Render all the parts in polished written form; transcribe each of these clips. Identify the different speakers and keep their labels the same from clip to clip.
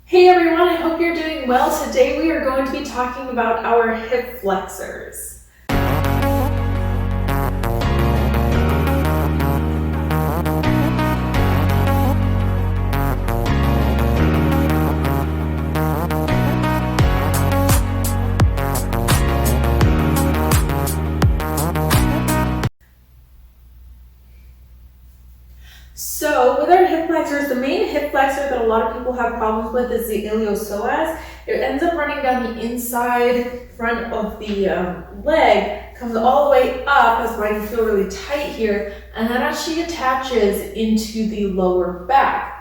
Speaker 1: Hey everyone, I hope you're doing well. Today we are going to be talking about our hip flexors. So with our hip flexors, the main hip flexor that a lot of people have problems with is the iliopsoas. It ends up running down the inside front of the leg, comes all the way up, that's why you feel really tight here, and that actually attaches into the lower back.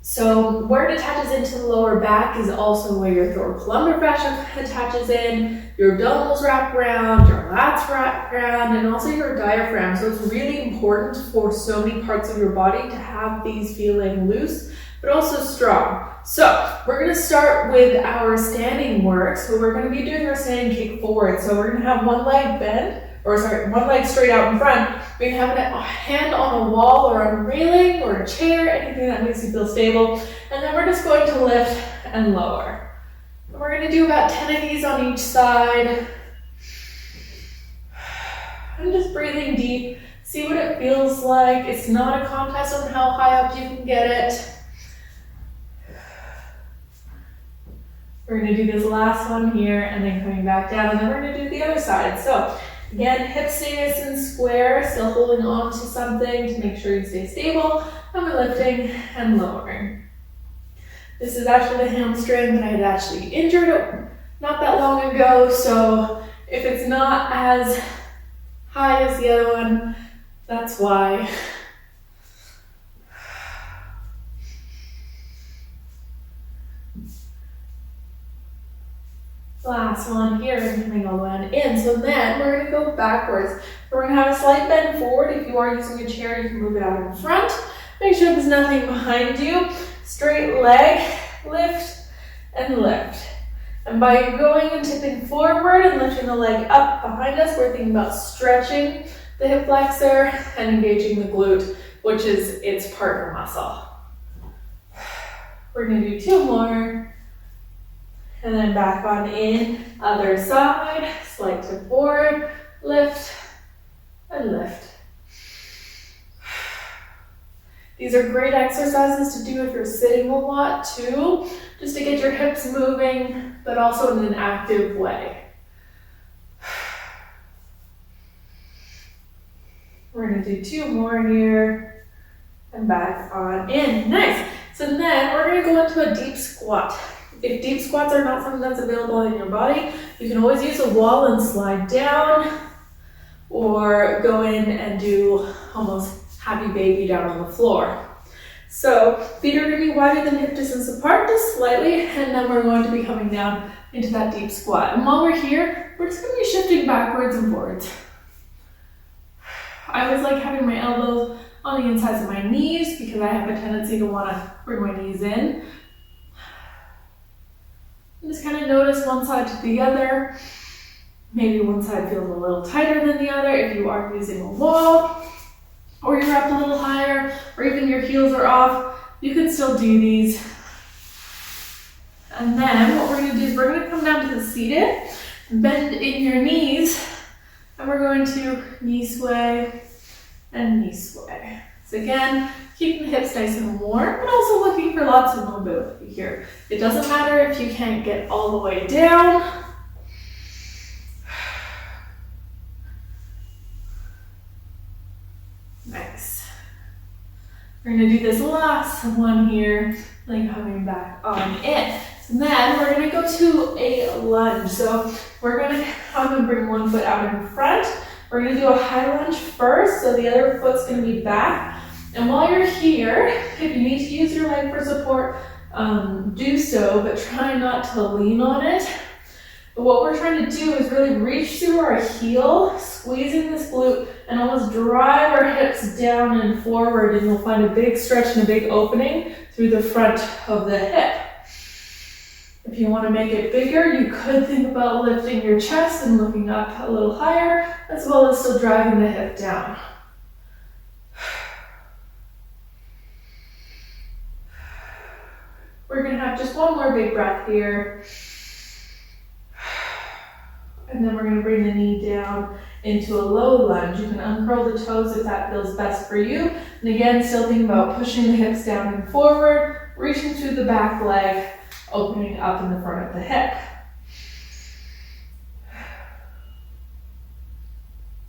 Speaker 1: So where it attaches into the lower back is also where your thoracolumbar fascia attaches in, your abdominals wrap around, your lats wrap around, and also your diaphragm. So it's really important for so many parts of your body to have these feeling loose, but also strong. So we're going to start with our standing work. So we're going to be doing our standing kick forward. So we're going to have one leg bent, one leg straight out in front. We can have a hand on a wall or on a railing or a chair, anything that makes you feel stable. And then we're just going to lift and lower. And we're going to do about 10 of these on each side. And just breathing deep. See what it feels like. It's not a contest on how high up you can get it. We're going to do this last one here and then coming back down, and then we're going to do the other side. So again, hips stay nice and square, still holding on to something to make sure you stay stable, and we're lifting and lowering. This is actually the hamstring that I had actually injured not that long ago, so if it's not as high as the other one, that's why. Last one here and coming all the way in. So then we're going to go backwards. We're going to have a slight bend forward. If you are using a chair, you can move it out in front. Make sure there's nothing behind you. Straight leg, lift and lift. And by going and tipping forward and lifting the leg up behind us, we're thinking about stretching the hip flexor and engaging the glute, which is its partner muscle. We're going to do two more. And then back on in, other side, slight tip forward, lift, and lift. These are great exercises to do if you're sitting a lot too, just to get your hips moving, but also in an active way. We're gonna do two more here, and back on in. Nice. So then we're gonna go into a deep squat. If deep squats are not something that's available in your body, you can always use a wall and slide down, or go in and do almost happy baby down on the floor. So feet are going to be wider than hip distance apart, just slightly, and then we're going to be coming down into that deep squat. And while we're here, we're just going to be shifting backwards and forwards. I always like having my elbows on the insides of my knees because I have a tendency to want to bring my knees in. Just kind of notice one side to the other. Maybe one side feels a little tighter than the other if you are using a wall, or you're up a little higher, or even your heels are off. You can still do these. And then what we're going to do is we're going to come down to the seated, bend in your knees, and we're going to knee sway and knee sway. So again, keeping the hips nice and warm, but also looking for lots of mobility here. It doesn't matter if you can't get all the way down. Nice. We're going to do this last one here, then coming back on in. So then we're going to go to a lunge. So we're going to come and bring one foot out in front. We're going to do a high lunge first, so the other foot's going to be back. And while you're here, if you need to use your leg for support, do so, but try not to lean on it. But what we're trying to do is really reach through our heel, squeezing this glute, and almost drive our hips down and forward, and you'll find a big stretch and a big opening through the front of the hip. If you want to make it bigger, you could think about lifting your chest and looking up a little higher, as well as still driving the hip down. We're gonna have just one more big breath here. And then we're gonna bring the knee down into a low lunge. You can uncurl the toes if that feels best for you. And again, still thinking about pushing the hips down and forward, reaching through the back leg, opening up in the front of the hip.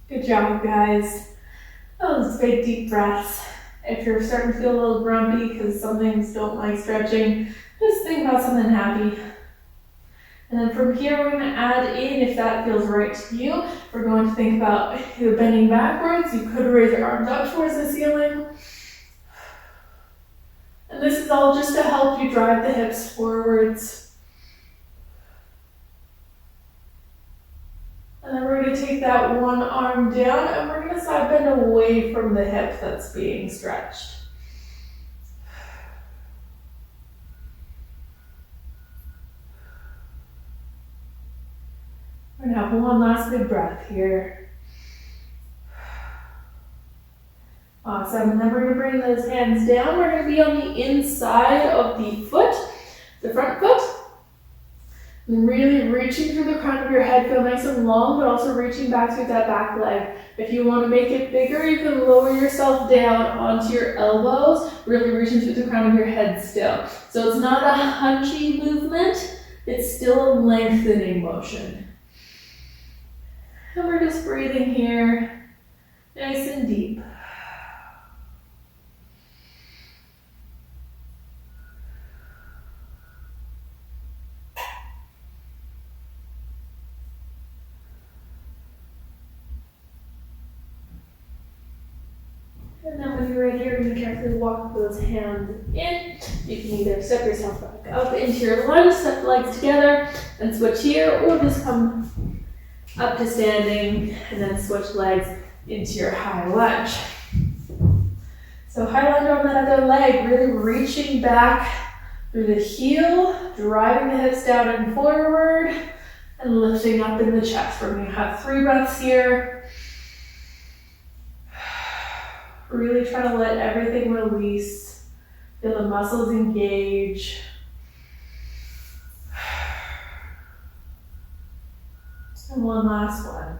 Speaker 1: Good job, guys. Those big deep breaths. If you're starting to feel a little grumpy because some things don't like stretching, just think about something happy. And then from here, we're going to add in, if that feels right to you, we're going to think about either bending backwards. You could raise your arms up towards the ceiling. And this is all just to help you drive the hips forwards. And then we're going to take that one arm down and we're going to side bend away from the hip that's being stretched. We're going to have one last big breath here. Awesome. And then we're going to bring those hands down. We're going to be on the inside of the foot, the front foot. And really reaching through the crown of your head, feel nice and long, but also reaching back through that back leg. If you want to make it bigger, you can lower yourself down onto your elbows, really reaching through the crown of your head still. So it's not a hunchy movement, it's still a lengthening motion. And we're just breathing here, nice and deep. And then when you're ready, you're going to carefully walk those hands in. You can either step yourself back up into your lunge, step the legs together, and switch here, or just come up to standing, and then switch legs into your high lunge. So high lunge on that other leg, really reaching back through the heel, driving the hips down and forward, and lifting up in the chest. We're going to have 3 breaths here. Really try to let everything release. Feel the muscles engage. And one last one.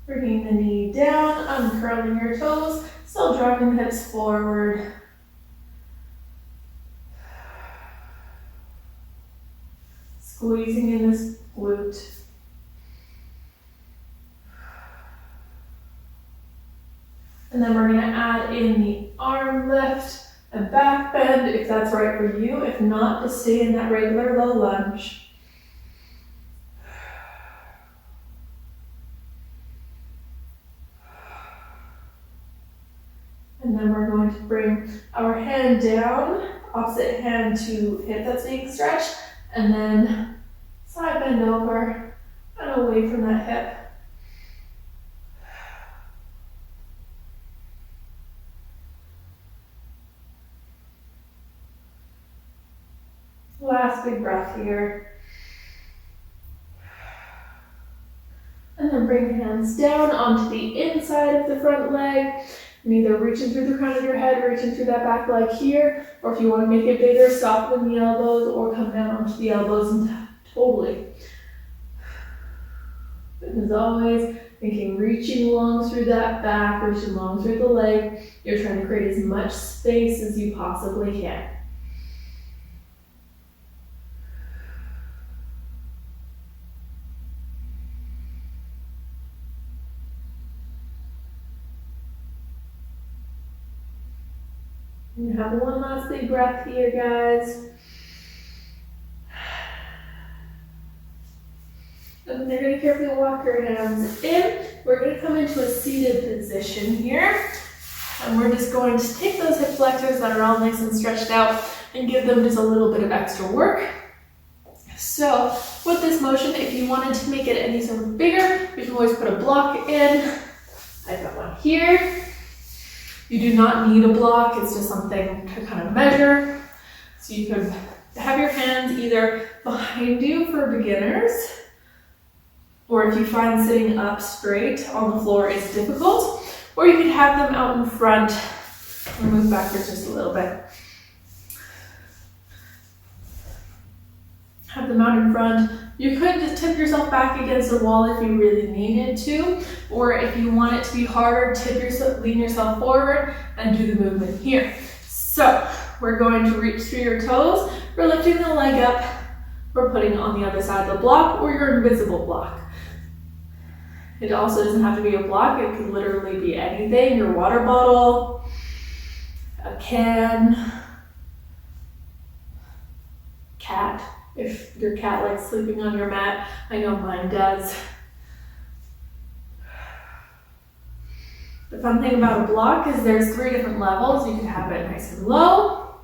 Speaker 1: Bringing the knee down, uncurling your toes, still driving the hips forward. Squeezing in this glute. And then we're going to add in the arm lift and back bend if that's right for you. If not, just stay in that regular low lunge. And then we're going to bring our hand down, opposite hand to hip that's being stretched, and then side bend over and away from that hip. Last big breath here. And then bring the hands down onto the inside of the front leg. And either reaching through the crown of your head, reaching through that back leg here, or if you want to make it bigger, soften the elbows or come down onto the elbows and totally. And as always, thinking reaching long through that back, reaching long through the leg. You're trying to create as much space as you possibly can. And have one last big breath here, guys. And you're going to carefully walk your hands in. We're going to come into a seated position here. And we're just going to take those hip flexors that are all nice and stretched out and give them just a little bit of extra work. So with this motion, if you wanted to make it any sort of bigger, you can always put a block in. I've got one here. You do not need a block, it's just something to kind of measure. So you could have your hands either behind you for beginners, or if you find sitting up straight on the floor is difficult, or you could have them out in front. I'll move backwards just a little bit. Have them out in front. You could just tip yourself back against the wall if you really needed to, or if you want it to be harder, lean yourself forward and do the movement here. So we're going to reach through your toes. We're lifting the leg up. We're putting it on the other side of the block or your invisible block. It also doesn't have to be a block. It could literally be anything, your water bottle, a can, cat. If your cat likes sleeping on your mat, I know mine does. The fun thing about a block is there's 3 different levels. You can have it nice and low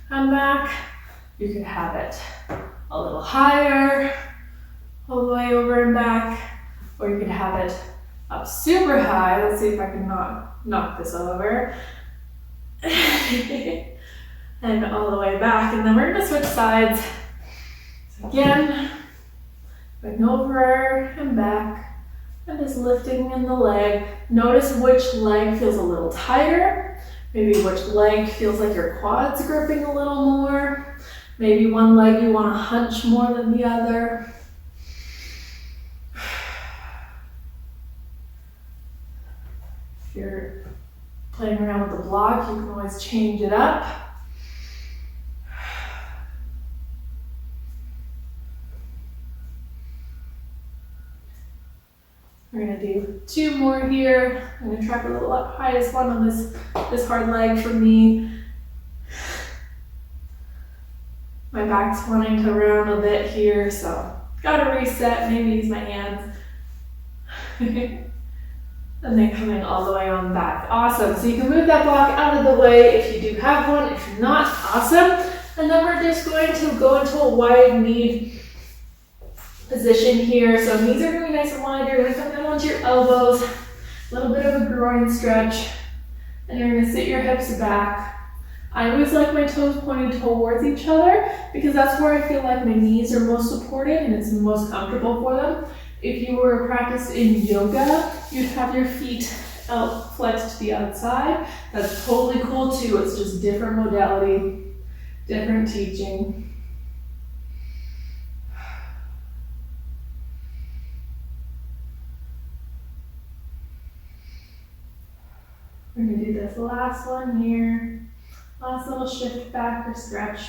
Speaker 1: and back. You can have it a little higher, all the way over and back, or you can have it up super high. Let's see if I can knock this over. And all the way back. And then we're gonna switch sides. So again, going over and back, and just lifting in the leg. Notice which leg feels a little tighter. Maybe which leg feels like your quads gripping a little more. Maybe one leg you want to hunch more than the other. If you're playing around with the block, you can always change it up. We're gonna do 2 more here. I'm gonna try for the highest one on this hard leg for me. My back's wanting to round a bit here, so gotta reset, maybe use my hands. And then coming all the way on back. Awesome, so you can move that block out of the way if you do have one. If you're not, awesome. And then we're just going to go into a wide knee position here. So knees are gonna be nice and wide. You're gonna come down onto your elbows, a little bit of a groin stretch, and you're gonna sit your hips back. I always like my toes pointing towards each other because that's where I feel like my knees are most supported and it's most comfortable for them. If you were practiced in yoga, you'd have your feet out flexed to the outside. That's totally cool too. It's just different modality, different teaching. We're gonna do this last one here. Last little shift back or stretch.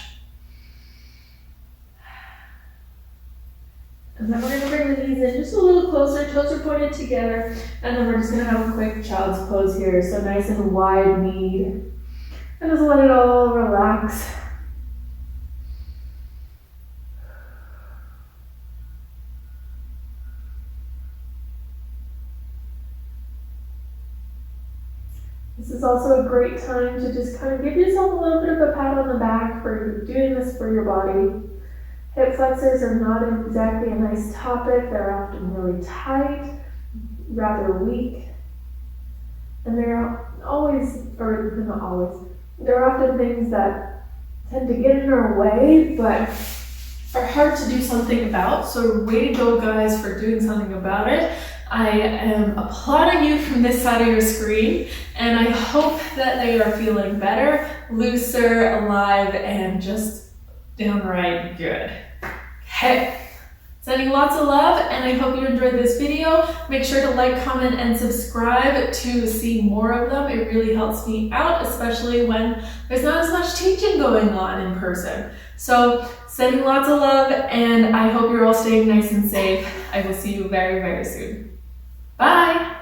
Speaker 1: And then we're gonna bring the knees in just a little closer, toes are pointed together, and then we're just gonna have a quick child's pose here. So nice and wide knee. And just let it all relax. This is also a great time to just kind of give yourself a little bit of a pat on the back for doing this for your body. Hip flexors are not exactly a nice topic. They're often really tight, rather weak. And they're always, or not always, they're often things that tend to get in our way, but are hard to do something about. So way to go, guys, for doing something about it. I am applauding you from this side of your screen, and I hope that they are feeling better, looser, alive, and just downright good. Okay, sending lots of love, and I hope you enjoyed this video. Make sure to like, comment, and subscribe to see more of them. It really helps me out, especially when there's not as much teaching going on in person. So sending lots of love, and I hope you're all staying nice and safe. I will see you very, very soon. Bye.